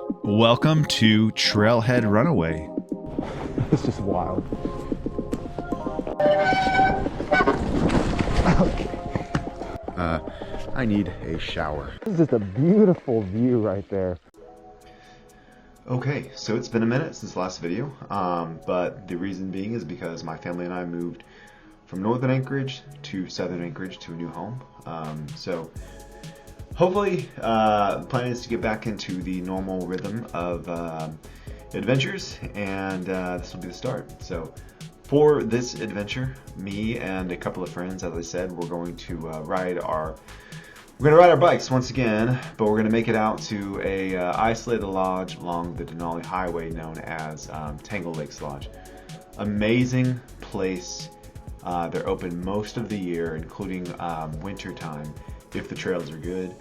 Welcome to Trailhead Runaway. This is wild. Okay. I need a shower. This is just a beautiful view right there. Okay, so it's been a minute since the last video, but the reason being is because my family and I moved from northern Anchorage to southern Anchorage to a new home. So hopefully, the plan is to get back into the normal rhythm of adventures, and this will be the start. So for this adventure, me and a couple of friends, as I said, we're going to ride our bikes once again, but we're going to make it out to a isolated lodge along the Denali highway known as Tangle Lakes Lodge. Amazing place. They're open most of the year, including winter time, if the trails are good.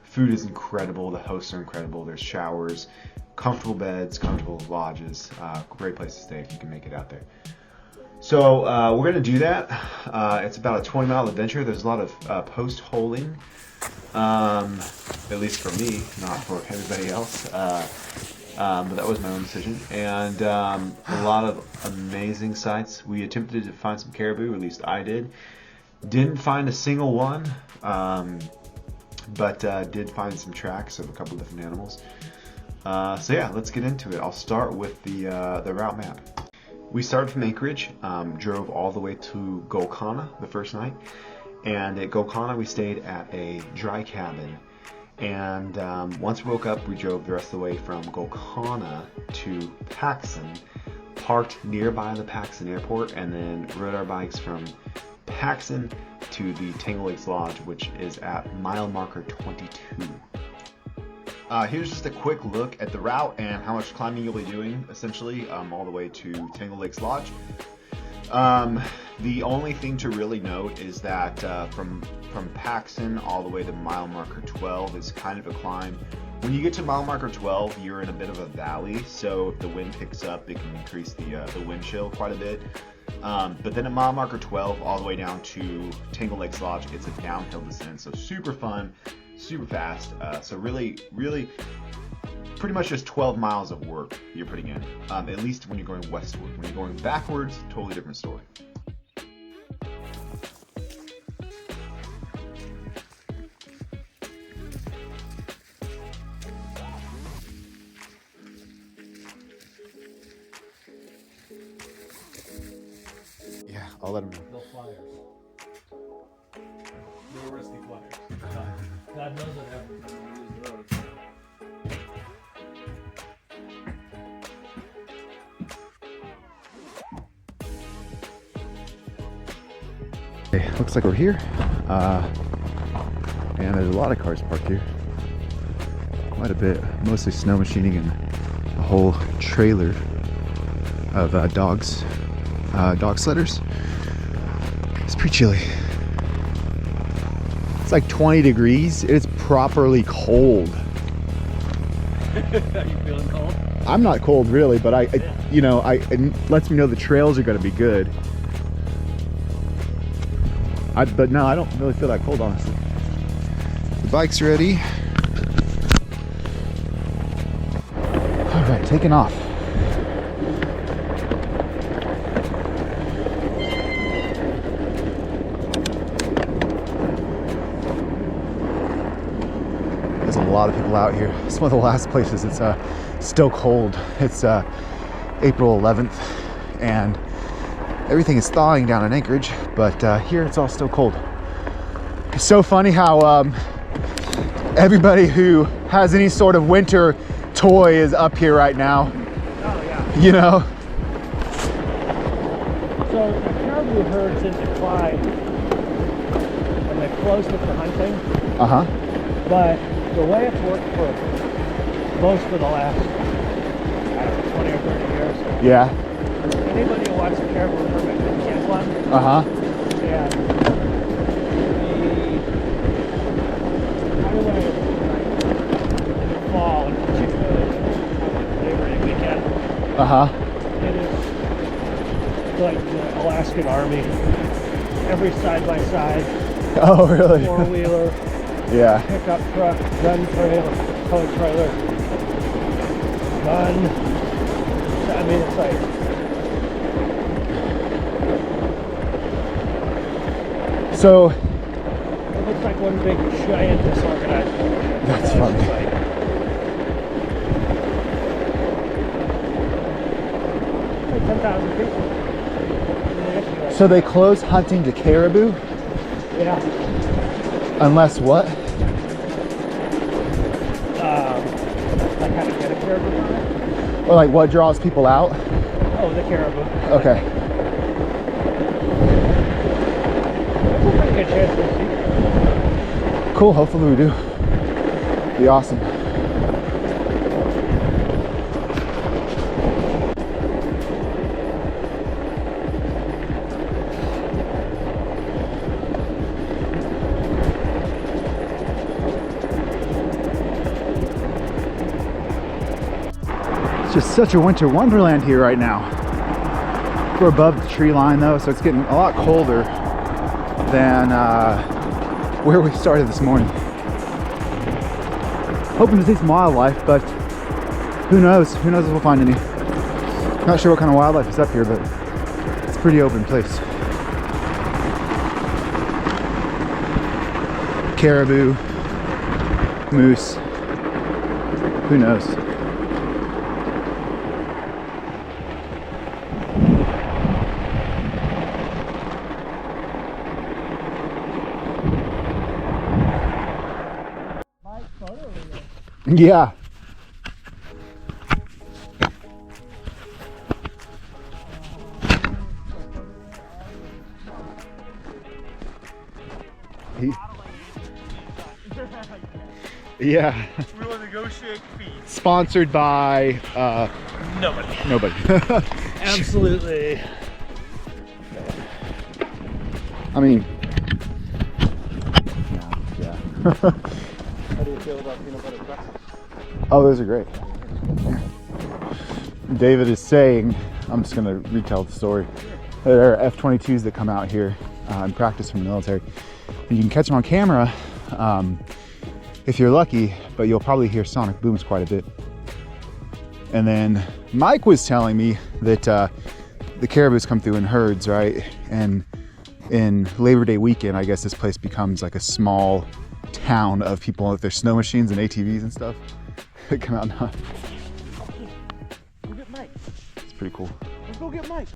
Food is incredible. The hosts are incredible. There's showers, comfortable beds, comfortable lodges. Great place to stay if you can make it out there. So we're going to do that. It's about a 20-mile adventure. There's a lot of post-holing, at least for me, not for everybody else. But that was my own decision. And a lot of amazing sights. We attempted to find some caribou, at least I did. Didn't find a single one, but did find some tracks of a couple of different animals. So yeah, let's get into it. I'll start with the route map. We started from Anchorage, drove all the way to Golconda the first night, and at Golconda we stayed at a dry cabin. And once we woke up, we drove the rest of the way from Golconda to Paxson, parked nearby the Paxson airport, and then rode our bikes from Paxson to the Tangle Lakes Lodge, which is at mile marker 22. Here's just a quick look at the route and how much climbing you'll be doing, essentially, all the way to Tangle Lakes Lodge. The only thing to really note is that from Paxson all the way to mile marker 12 is kind of a climb. When you get to mile marker 12, you're in a bit of a valley, so if the wind picks up, it can increase the wind chill quite a bit. But then at mile marker 12 all the way down to Tangle Lakes Lodge, it's a downhill descent, so super fun, super fast. So really pretty much just 12 miles of work you're putting in, at least when you're going westward. When you're going backwards, totally different story. Yeah, I'll let him know. No flyers. No risky flyers. God knows what happens when you use the road. Okay, looks like we're here, and there's a lot of cars parked here. Quite a bit, mostly snow machining and a whole trailer of dog sledders. It's pretty chilly. It's like 20 degrees. It's properly cold. Are you feeling cold? I'm not cold really, but it lets me know the trails are going to be good. But no, I don't really feel that cold, honestly. The bike's ready. All right, taking off. There's a lot of people out here. It's one of the last places. It's still cold. It's April 11th, and everything is thawing down in Anchorage, but here it's all still cold. It's so funny how everybody who has any sort of winter toy is up here right now. Oh, yeah. You know? So the caribou herd's in decline, and they've closed it for hunting. Uh-huh. But the way it's worked for most of the last, I don't know, 20 or 30 years. Yeah. Anybody who wants a caribou permit can get one. Uh-huh. And highway, in the fall, in particular, Labor Day weekend, Uh-huh. it is like the Alaskan Army. Every side by side, Oh, really? four-wheeler, Yeah. pickup truck, gun trailer, tow trailer, sun. I mean, it's like So it looks like one big giant disorganized motion. That's You know, funny. it's just like 10,000 people. so they close hunting to caribou Yeah. unless what? Like how to get a caribou on it? Or like what draws people out? Oh, the caribou. Okay. That's a pretty good chance to see. Cool, hopefully we do. Be awesome. It's just such a winter wonderland here right now. We're above the tree line though, so it's getting a lot colder than where we started this morning. Hoping to see some wildlife, but who knows? Who knows if we'll find any. Not sure what kind of wildlife is up here, but it's a pretty open place. Caribou, moose, who knows? Yeah. Yeah. We will negotiate fees. Sponsored by Nobody. nobody. Absolutely. I mean, yeah. How do you feel about peanut butter pretzels? Oh, those are great. David is saying, I'm just gonna retell the story. There are F-22s that come out here and practice from the military. And you can catch them on camera if you're lucky, but you'll probably hear sonic booms quite a bit. And then Mike was telling me that the caribous come through in herds, right? And in Labor Day weekend, I guess this place becomes like a small town of people with their snow machines and ATVs and stuff that come out now. Go get Mike. It's pretty cool. Let's go get Mike.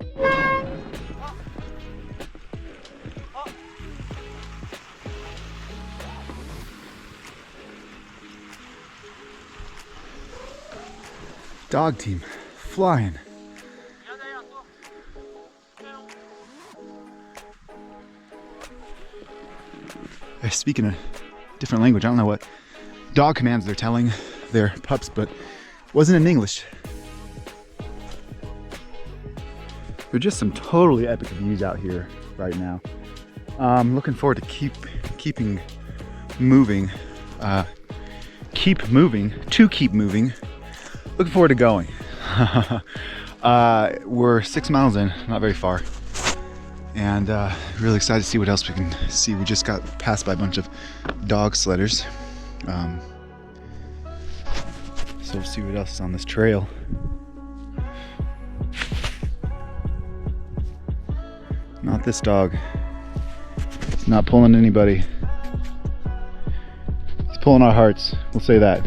Dog team flying. They're speaking a different language. I don't know what dog commands they're telling their pups, but it wasn't in English. There's just some totally epic views out here right now. I'm looking forward to keep moving. Looking forward to going. We're 6 miles in, not very far. And really excited to see what else we can see. We just got passed by a bunch of dog sledders. So we'll see what else is on this trail. Not this dog. He's not pulling anybody. He's pulling our hearts, we'll say that.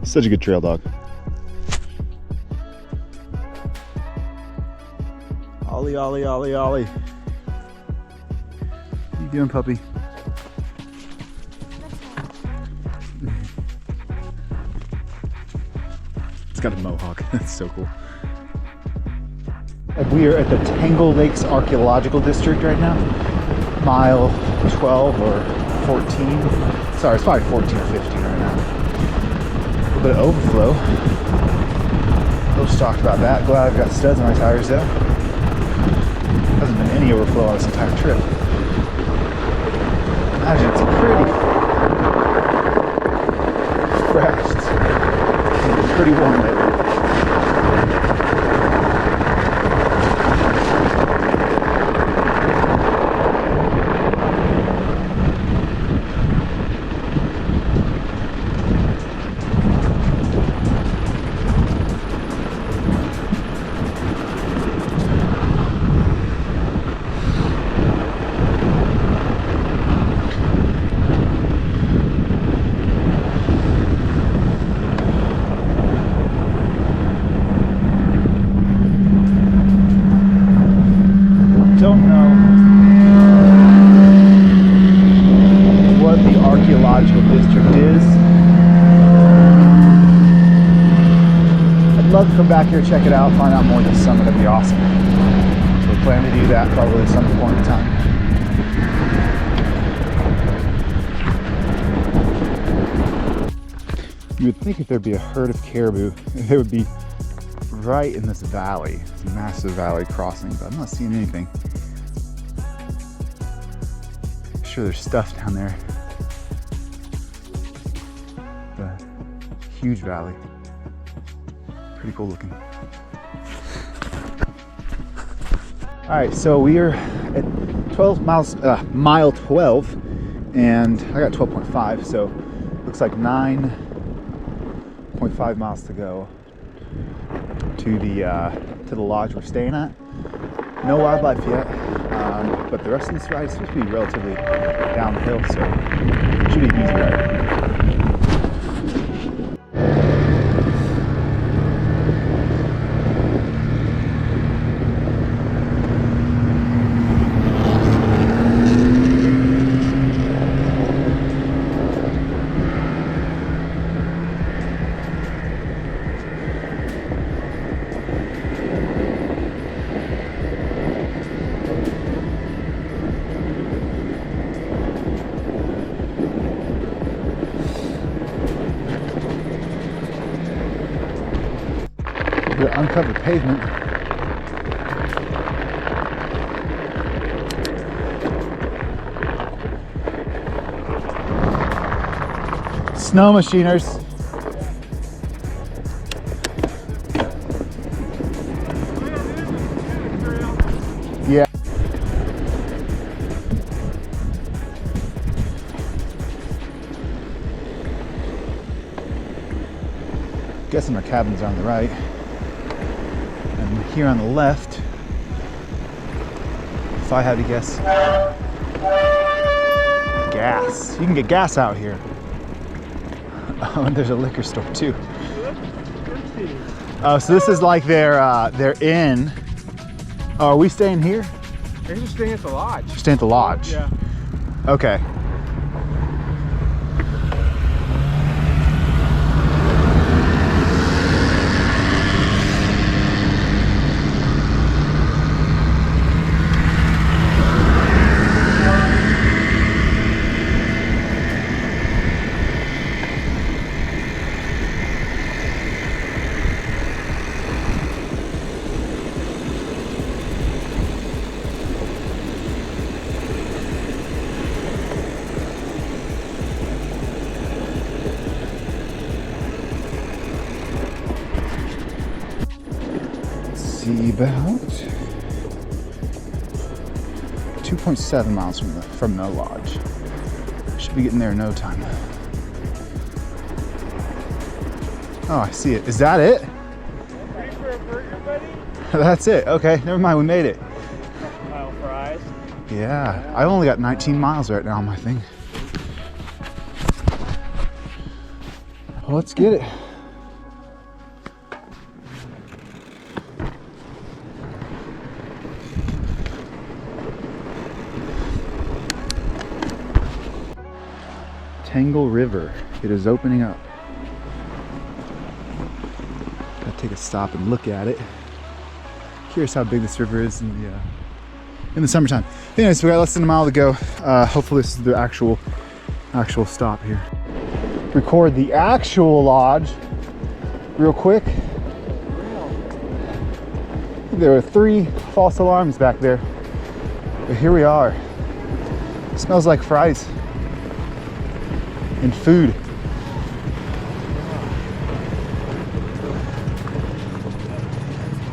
Such a good trail dog. Ollie, Ollie, Ollie, Ollie. What are you doing, puppy? It's got a mohawk. That's so cool. We are at the Tangle Lakes Archaeological District right now. Mile 12 or 14. Sorry, it's probably 14 or 15 right now. A little bit of overflow. No talked about that. Glad I've got studs on my tires though. Hasn't been any overflow on this entire trip. Imagine it's pretty fresh. It's been pretty warm lately. love to come back here, check it out, find out more of this summit. That'd be awesome. So we plan to do that probably at some point in time. You would think if there'd be a herd of caribou, they would be right in this valley, this massive valley crossing, but I'm not seeing anything. I'm sure there's stuff down there. The huge valley. Pretty cool looking. All right, so we are at 12 miles, mile 12, and I got 12.5, so looks like 9.5 miles to go to the lodge we're staying at. No wildlife yet, but the rest of this ride is supposed to be relatively downhill, so it should be an easy ride. The uncovered pavement. Snow machiners. Yeah. Guessing our cabins are on the right. And here on the left, if I had to guess, gas. You can get gas out here. Oh, and there's a liquor store too. Oh, so this is like their inn. Oh, are we staying here? We're just staying at the lodge. Staying at the lodge? Yeah. Okay. See, about 2.7 miles from the lodge. Should be getting there in no time. Oh, I see it. Is that it? Ready for a burger, buddy? That's it. Okay, never mind. We made it. Mile fries. Yeah, I only got 19 miles right now on my thing. Well, let's get it. Tangle River. It is opening up. Gotta take a stop and look at it. Curious how big this river is in the summertime. Anyways, we got less than a mile to go. Hopefully this is the actual stop here. Record the actual lodge real quick. There were 3 false alarms back there, but here we are. It smells like fries and food.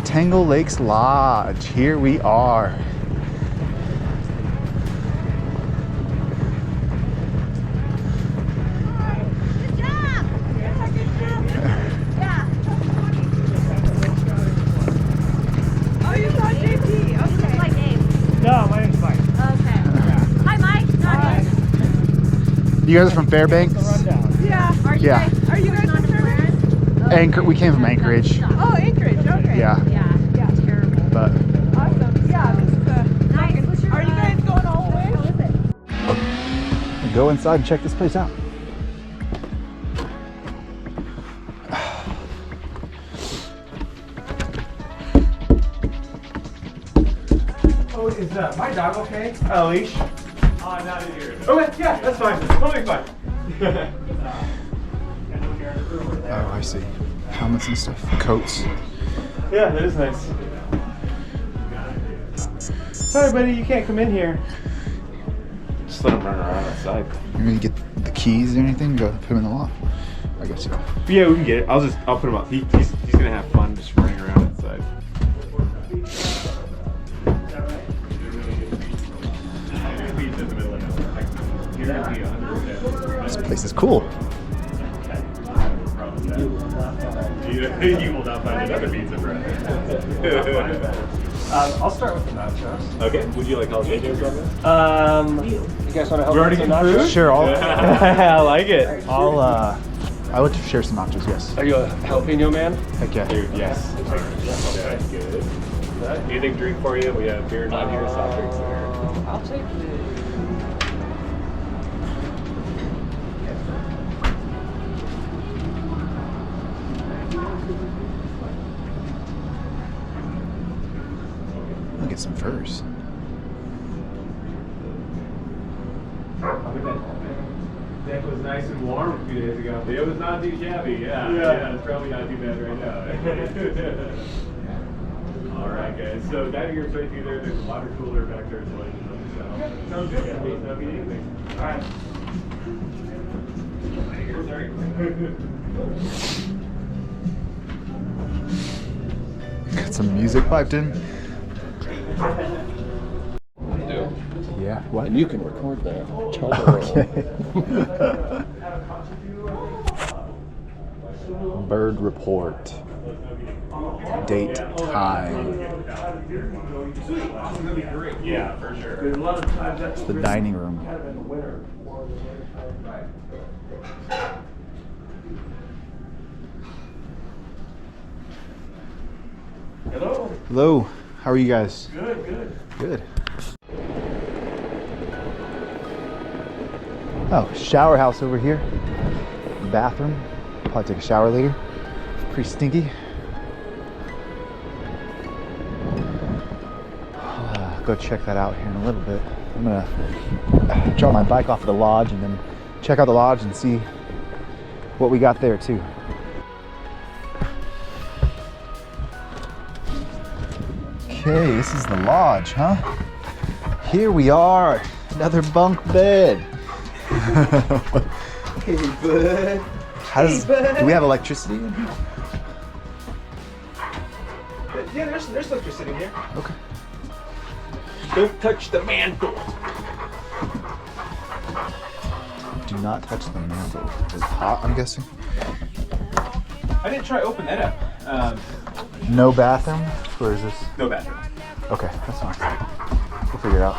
Tangle Lakes Lodge, here we are. Good job! Yeah. Oh, you saw JP. Okay. My name. No, my name's Mike. Okay. Hi, Mike. Hi. You guys are from Fairbanks? The rundown. Yeah. Are you Yeah. guys? Are you guys from Fairbanks? We came from Anchorage. Oh, Anchorage. Okay. Yeah. Yeah. Terrible. But Awesome. Yeah. This is nice. Are you guys going all the way? How is it? go inside and check this place out. Is my dog okay? Leash? Not in here. Okay, yeah, that's fine. Totally fine. Oh, I see. Helmets and stuff. Coats. Yeah, that is nice. Sorry, buddy, you can't come in here. Just let him run around outside. You're gonna get the keys or anything? Go put them in the lock? I guess so. Yeah, we can get it. I'll put him up. He's gonna have fun just running around outside. This place is cool. You will not find another pizza bread. I'll start with the nachos. Okay. Would you like jalapenos on this? You guys want to help? We already with get some nachos? food? Sure, I like it. I would share some nachos, yes. Are you a jalapeno man? Heck yeah. Dude, yes. Okay, good. Anything to drink for you? We have beer not here, soft drinks there. I'll take the. I'll get some furs. Deck was nice and warm a few days ago. It was not too shabby, yeah. It's probably not too bad right now. All right, guys. So down here, right through there, there's a water cooler back there as well. Sounds good. Yeah, no good evening. All right. Got some music piped in. Yeah, what? And you can record that. Okay. Bird report. Date, time. Yeah, for sure. It's the dining room. Hello. Hello. How are you guys? Good, good. Good. Oh, shower house over here. Bathroom. Probably take a shower later. Pretty stinky. Go check that out here in a little bit. I'm gonna drop my bike off at the lodge and then check out the lodge and see what we got there too. Okay, this is the lodge, huh? Here we are, another bunk bed. Hey, bud. Do we have electricity in here? Yeah, there's electricity in here. Okay. Don't touch the mantle. Do not touch the mantle. It's hot, I'm guessing. I didn't try to open that up. No bathroom? Or is this? No bathroom. Okay, that's fine. We'll figure it out.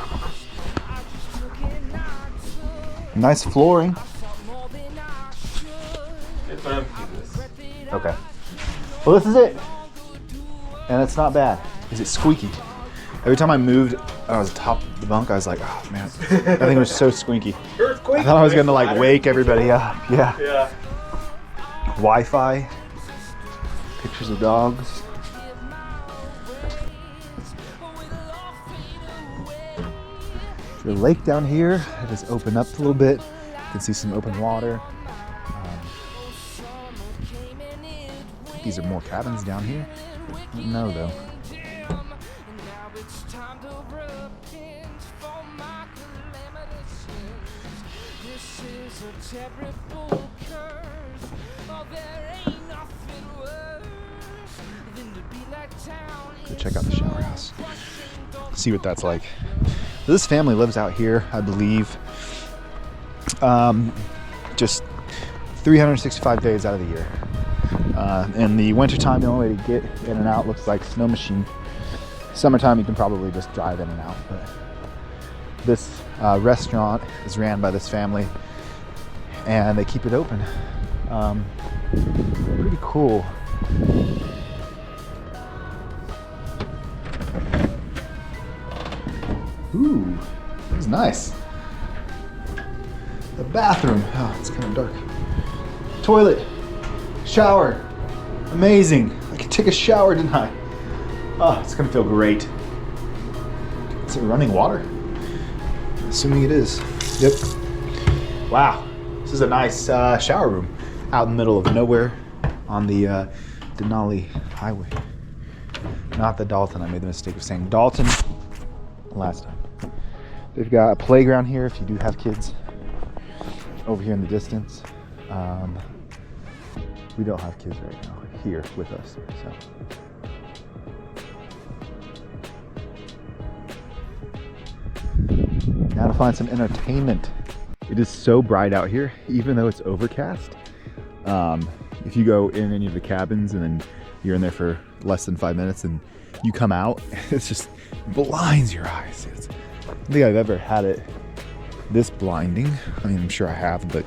Nice flooring. It's fine. Jesus. Okay. Well, this is it. And it's not bad. Is it squeaky? Every time I moved, I was top of the bunk, I was like, oh man, that thing was so squeaky. Earthquake. I thought I was gonna like wake everybody up. Yeah. Yeah. Wi-Fi. Pictures of dogs. There's a lake down here. It has opened up a little bit. You can see some open water. I think these are more cabins down here. I don't know though. Go check out the shower house. See what that's like. This family lives out here, I believe, just 365 days out of the year. In the wintertime, the only way to get in and out looks like snow machine. Summertime, you can probably just drive in and out. But this restaurant is ran by this family, and they keep it open. Pretty cool. Ooh, this is nice. The bathroom. Oh, it's kind of dark. Toilet, shower, amazing. I can take a shower tonight. Oh, it's gonna feel great. Is it running water? Assuming it is. Yep. Wow. This is a nice shower room out in the middle of nowhere on the Denali highway. Not the Dalton. I made the mistake of saying Dalton last time. They've got a playground here if you do have kids. Over here in the distance. We don't have kids right now here with us, so. Now to find some entertainment. It is so bright out here, even though it's overcast. If you go in any of the cabins and then you're in there for less than 5 minutes and you come out, it's just blinds your eyes. I don't think I've ever had it this blinding. I mean, I'm sure I have, but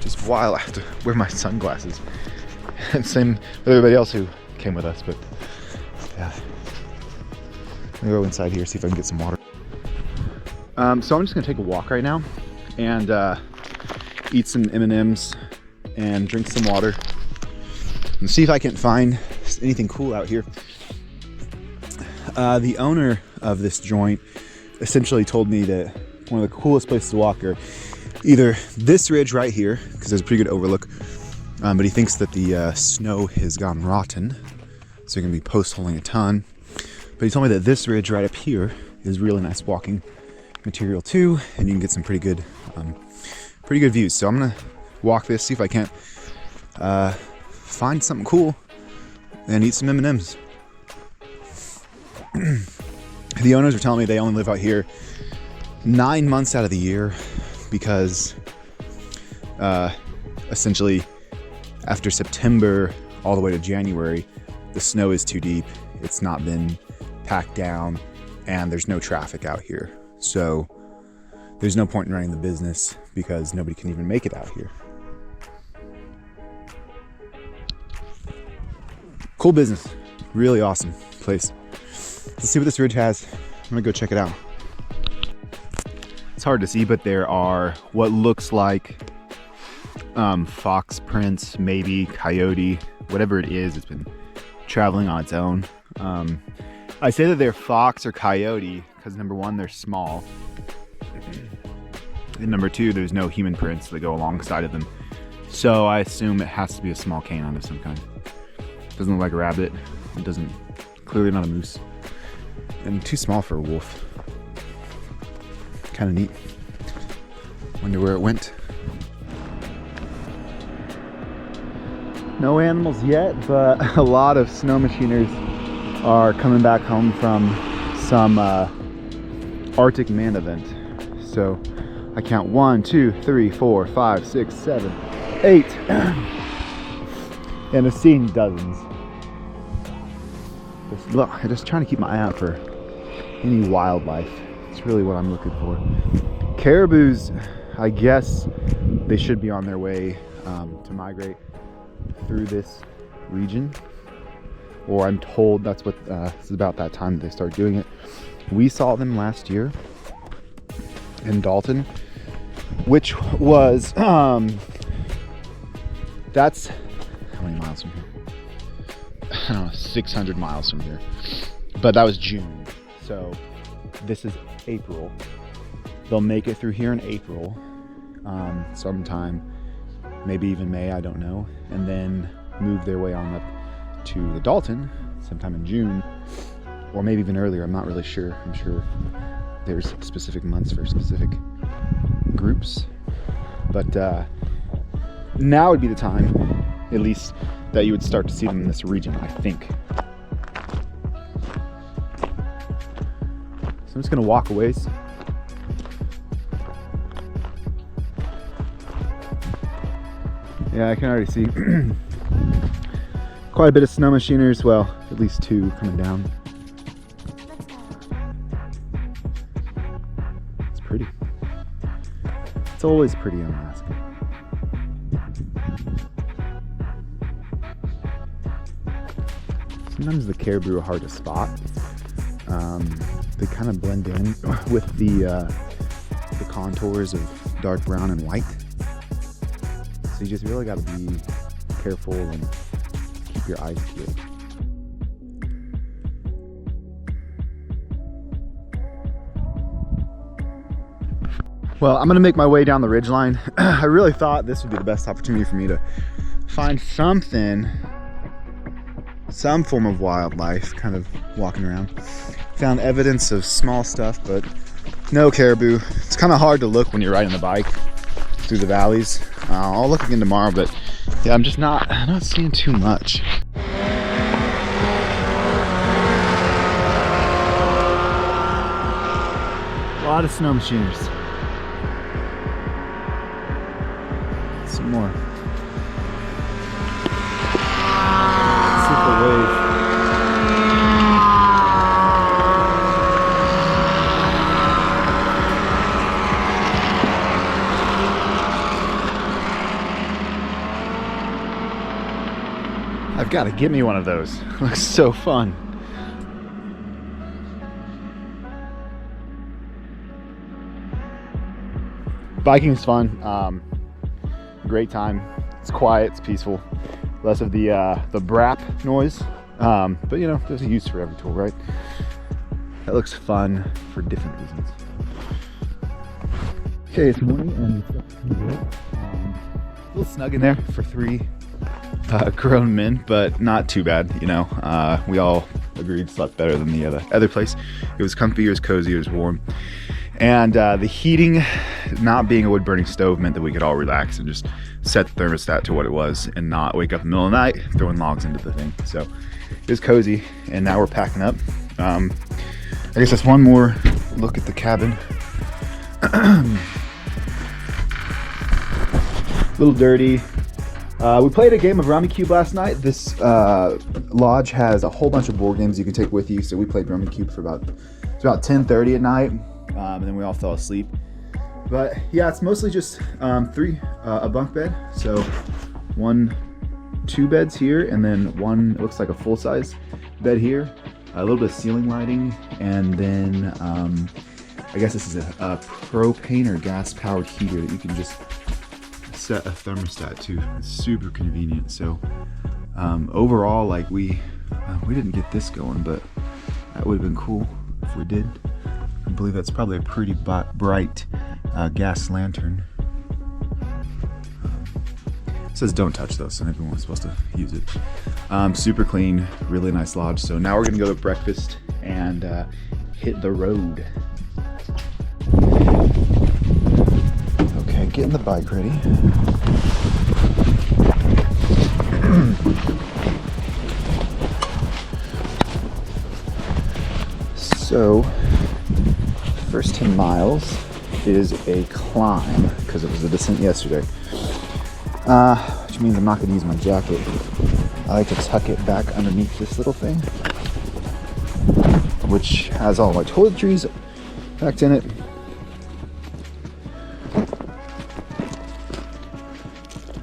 just while I have to wear my sunglasses. And same with everybody else who came with us, but yeah. Let me go inside here, see if I can get some water. So I'm just gonna take a walk right now and eat some M&Ms and drink some water and see if I can find anything cool out here. The owner of this joint essentially told me that one of the coolest places to walk are either this ridge right here, because there's a pretty good overlook, but he thinks that the snow has gone rotten, so you're gonna be post-holing a ton. But he told me that this ridge right up here is really nice walking material too, and you can get some pretty good views. So I'm gonna walk this, see if I can't find something cool and eat some M&Ms. The owners are telling me they only live out here 9 months out of the year because essentially after September all the way to January, the snow is too deep, it's not been packed down, and there's no traffic out here. So there's no point in running the business because nobody can even make it out here. Cool business, really awesome place. Let's see what this ridge has. I'm gonna go check it out. It's hard to see, but there are what looks like fox prints, maybe coyote, whatever it is. It's been traveling on its own. I say that they're fox or coyote because number one, they're small, and number two, there's no human prints that go alongside of them. So I assume it has to be a small canine of some kind. Doesn't look like a rabbit. It doesn't. Clearly not a moose. And too small for a wolf. Kind of neat. Wonder where it went. No animals yet, but a lot of snow machiners are coming back home from some Arctic Man event. So I count 1, 2, 3, 4, 5, 6, 7, 8. And I've seen dozens. Look, I'm just trying to keep my eye out for any wildlife. It's really what I'm looking for. Caribous, I guess they should be on their way to migrate through this region, or I'm told that's what it's about that time that they start doing it. We saw them last year in Dalton, which was that's how many miles from here? I don't know, 600 miles from here, but that was June, so this is April. They'll make it through here in April, sometime, maybe even May, I don't know, and then move their way on up to the Dalton sometime in June, or maybe even earlier. I'm not really sure. I'm sure there's specific months for specific groups, but now would be the time, at least, that you would start to see them in this region, I think. So I'm just gonna walk a ways. Yeah, I can already see quite a bit of snow machiners. Well, at least 2 coming down. It's pretty. It's always pretty in Alaska. Sometimes the caribou are hard to spot. They kind of blend in with the contours of dark brown and white. So you just really got to be careful and keep your eyes peeled. Well, I'm gonna make my way down the ridgeline. I really thought this would be the best opportunity for me to find something, some form of wildlife, kind of walking around. Found evidence of small stuff, but no caribou. It's kind of hard to look when you're riding the bike through the valleys. I'll look again tomorrow, but yeah, I'm not seeing too much. A lot of snow machiners. Some more. Super wave. I've got to get me one of those. Looks so fun. Biking's fun. Great time. It's quiet. It's peaceful. Less of the brap noise. But you know, there's a use for every tool, right? That looks fun for different reasons. Okay, it's morning and it's looking good. A little snug in there for 3 grown men, but not too bad. You know, we all agreed slept better than the other place. It was comfy, it was cozy, it was warm. And the heating, not being a wood burning stove, meant that we could all relax and just set the thermostat to what it was and not wake up in the middle of the night throwing logs into the thing. So it was cozy, and now we're packing up. I guess that's one more look at the cabin. A little dirty. We played a game of Rummy Cube last night. This lodge has a whole bunch of board games you can take with you. So we played Rummy Cube for about 10:30 at night, and then we all fell asleep. But yeah, it's mostly just a bunk bed. So 2 beds here, and then one looks like a full-size bed here. A little bit of ceiling lighting, and then I guess this is a propane or gas-powered heater that you can just set a thermostat to. It's super convenient. So overall, like we didn't get this going, but that would have been cool if we did. I believe that's probably a pretty bright gas lantern. It says don't touch those, so everyone's supposed to use it. Super clean, really nice lodge. So now we're gonna go to breakfast and hit the road. Okay, getting the bike ready. So, first 10 miles is a climb because it was a descent yesterday. Which means I'm not going to use my jacket. I like to tuck it back underneath this little thing, which has all my toiletries packed in it.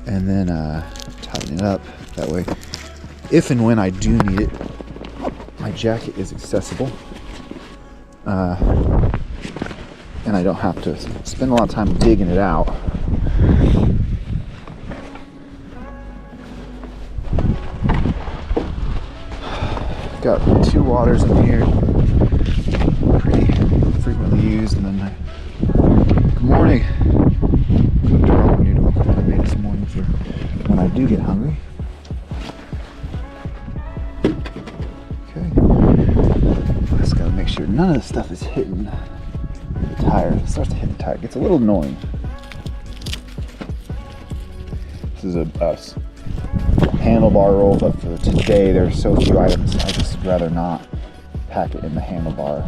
And then tighten it up that way. If and when I do need it, my jacket is accessible. And I don't have to spend a lot of time digging it out. Got 2 waters in here, pretty frequently used, and then good morning. Cooked ramen noodle that I made this morning for when I do get hungry. Okay, just gotta make sure none of this stuff is hitting the tire. It starts to hit the tire, it gets a little annoying. This is a handlebar roll, but for today there's so few items, I just rather not pack it in the handlebar.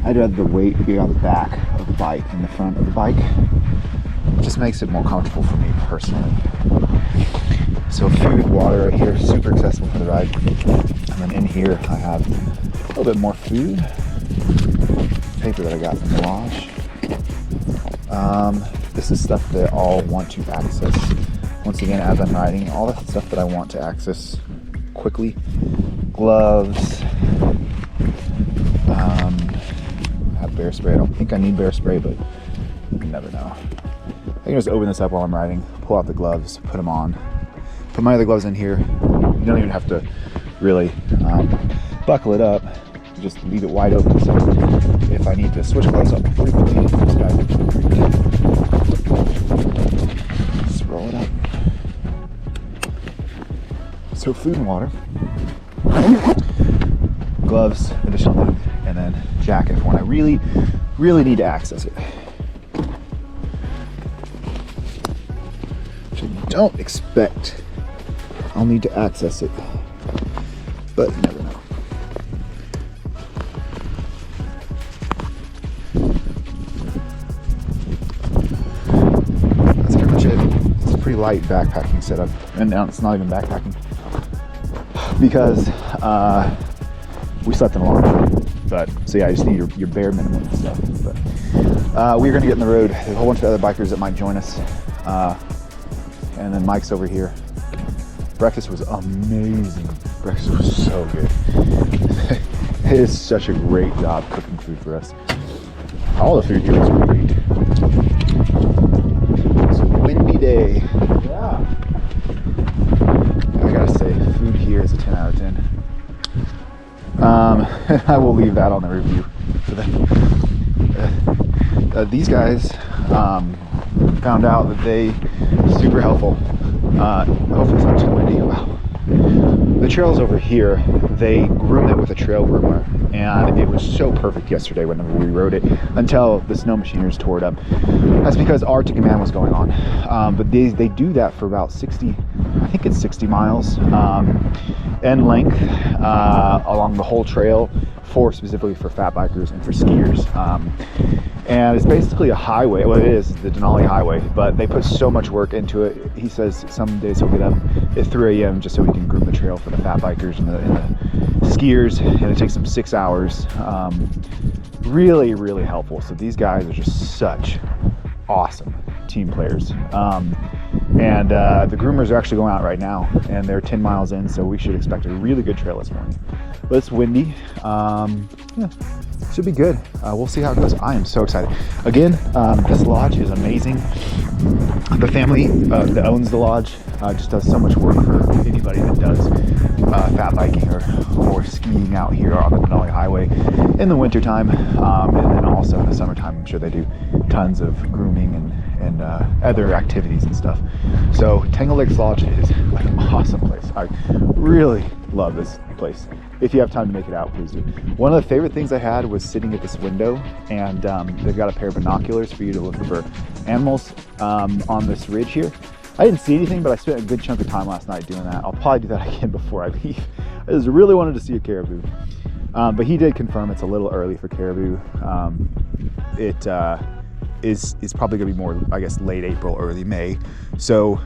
I'd rather the weight be on the back of the bike than the front of the bike. It just makes it more comfortable for me personally. So food, water right here, super accessible for the ride. And then in here I have a little bit more food. Paper that I got from the Lodge. This is stuff that I'll want to access. Once again, as I'm riding, all the stuff that I want to access quickly. Gloves. I have bear spray. I don't think I need bear spray, but you never know. I can just open this up while I'm riding, pull out the gloves, put them on. Put my other gloves in here. You don't even have to really buckle it up. just leave it wide open. So if I need to switch clothes up pretty quickly, this guy will just roll it up. So food and water, gloves, additional hood, and then jacket for when I really need to access it. Which I don't expect I'll need to access it, but you never know. That's pretty much it. It's a pretty light backpacking setup, and now it's not even backpacking because we slept in a lodge. But so yeah, I just need your bare minimum stuff. But we're gonna get in the road. There's a whole bunch of other bikers that might join us, and then Mike's over here. Breakfast was amazing. Breakfast was so good. It is such a great job cooking food for us. All the food here was great. It's a windy day. Yeah. I gotta say, food here is a 10 out of 10. I will leave that on the review for these guys found out that they super helpful. Hopefully it's not too windy. Wow. The trails over here, they groom it with a trail groomer, and it was so perfect yesterday whenever we rode it until the snow machineers tore it up. That's because Arctic Command was going on, but they do that for about 60, I think it's 60 miles in length along the whole trail, specifically for fat bikers and for skiers. And it's basically a highway. Well, it is the Denali highway, but they put so much work into it. He says some days he'll get up at 3 a.m. just so he can groom the trail for the fat bikers and the skiers, and it takes them 6 hours. Really, really helpful. So these guys are just such awesome team players. And the groomers are actually going out right now, and they're 10 miles in, so we should expect a really good trail this morning. But it's windy. Yeah, should be good. We'll see how it goes. I am so excited. Again, this lodge is amazing. The family that owns the lodge just does so much work for anybody that does fat biking or skiing out here on the Denali Highway in the wintertime. And then also in the summertime, I'm sure they do tons of grooming and other activities and stuff. So Tangle Lakes Lodge is like an awesome place. I really love this place. If you have time to make it out, please do. One of the favorite things I had was sitting at this window, and they've got a pair of binoculars for you to look for animals on this ridge here. I didn't see anything, but I spent a good chunk of time last night doing that. I'll probably do that again before I leave. I just really wanted to see a caribou. But he did confirm it's a little early for caribou. It is probably gonna be more, I guess, late April, early May. So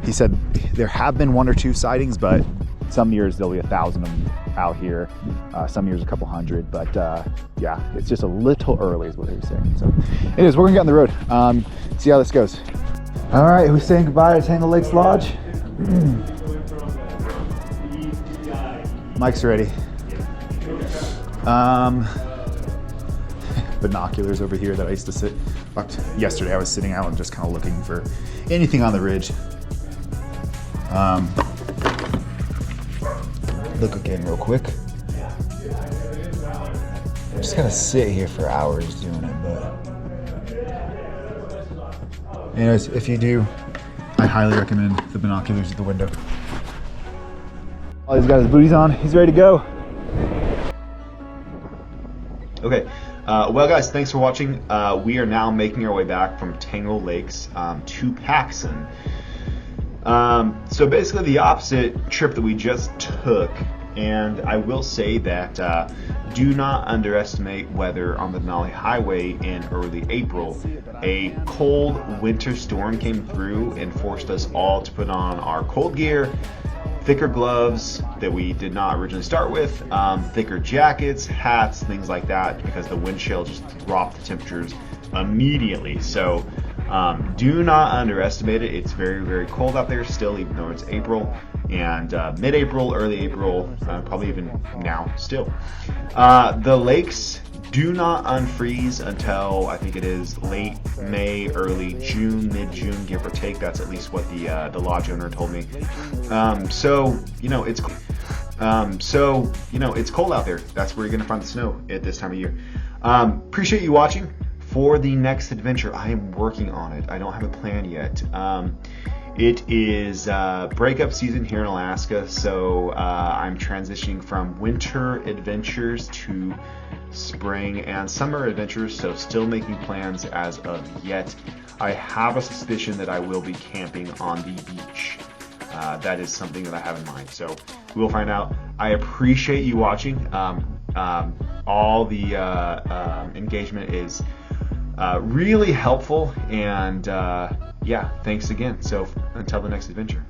he said there have been 1 or 2 sightings, but some years there'll be 1,000 of them out here. Some years a couple hundred, but yeah, it's just a little early is what they were saying. So anyways, we're gonna get on the road, see how this goes. All right, we're saying goodbye to Tangle Lakes Lodge. Mike's ready. Binoculars over here that I used to sit. Yesterday I was sitting out and just kind of looking for anything on the ridge. Look again real quick. I'm just gonna sit here for hours doing it, but anyways, if you do, I highly recommend the binoculars at the window. Oh, he's got his booties on. He's ready to go. Okay, well guys, thanks for watching. We are now making our way back from Tangle Lakes to Paxson. So basically the opposite trip that we just took, and I will say that do not underestimate weather on the Denali Highway in early April. A cold winter storm came through and forced us all to put on our cold gear, thicker gloves that we did not originally start with, thicker jackets, hats, things like that, because the wind chill just dropped the temperatures immediately. So do not underestimate it. It's very, very cold out there still, even though it's April, and mid-April, early April, probably even now still. The lakes do not unfreeze until I think it is late May, early June, mid-June, give or take. That's at least what the lodge owner told me. So, you know, it's So, you know, it's cold out there. That's where you're going to find the snow at this time of year. Appreciate you watching. For the next adventure, I am working on it. I don't have a plan yet. It is breakup season here in Alaska, so I'm transitioning from winter adventures to spring and summer adventures, so still making plans as of yet. I have a suspicion that I will be camping on the beach. That is something that I have in mind, so we will find out. I appreciate you watching. All the engagement is really helpful, and yeah, thanks again. So until the next adventure.